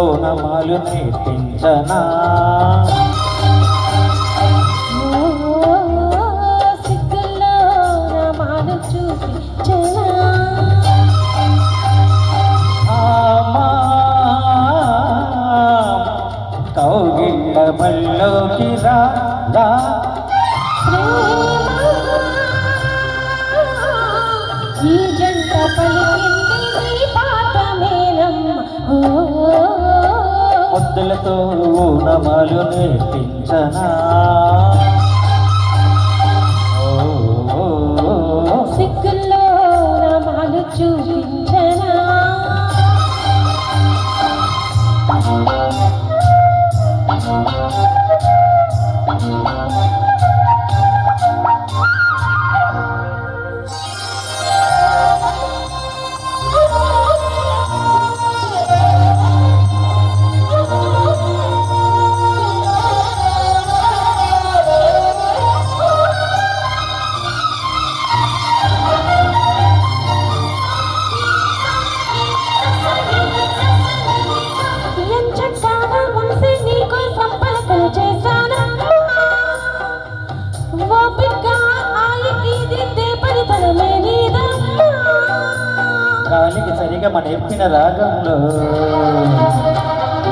ఓనమాలు నేర్పించనా సిగ్గుల్లో నామాలు చూపించనా కౌగిళ్ళ బల్లోకి రా ఈ జంట పలికింది నీ పాట మేలమ్మ ముద్దులతో ఓనమాలు నేర్పించనా సిగ్గుల్లో నామాలు చూపించనా గాలికి సరిగా నేర్పిన రాగంలో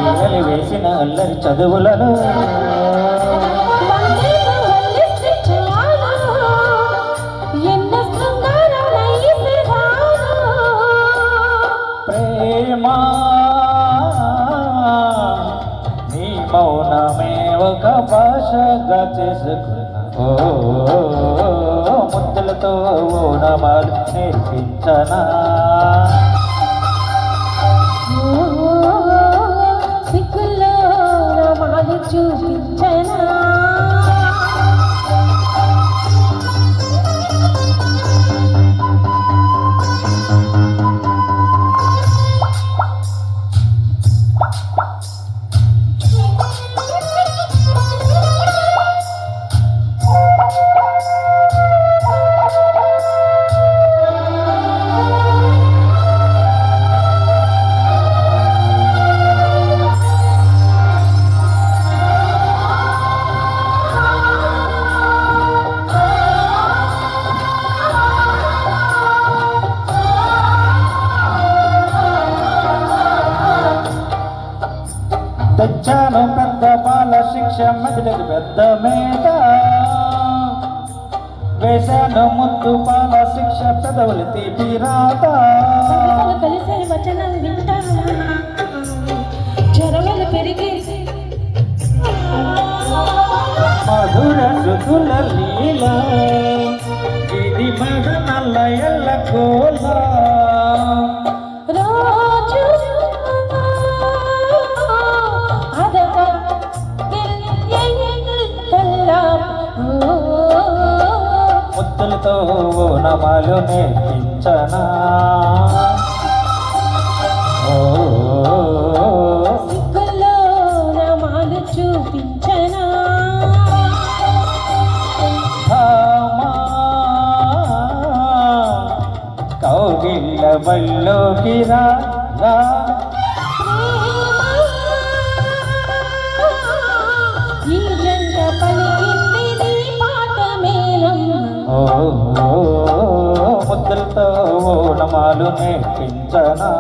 ఈగలి వేసిన అల్లరి చదువులను ప్రేమా నీ మౌనమే ఒక భాషగా చేసుకున్నా ముద్దులతో ఓనమాలు నేర్పించనా సిగ్గుల్లో నామాలు చూపించనా తెచ్చాను పెద్ద బాల శిక్ష మెదడుకు పెద్ద మీద వేశాను ముద్దు బాల శిక్ష పెదవులు తీపి రాత కలిసే వచనం వింటా చెరవలు పెరిగి మధుర శృతుల లీల ఇది మగ నల్ల ఎల్ల కోల ముద్దులతో ఓనమాలు నేర్పించనా సిగ్గుల్లో నామాలు చూపించనా కౌగిళ్ళ బల్లోకి రా ఈ జంట పలికింది నీ పాట మేలమ్మ ముద్దులతో ఓనమాలు నేర్పించనా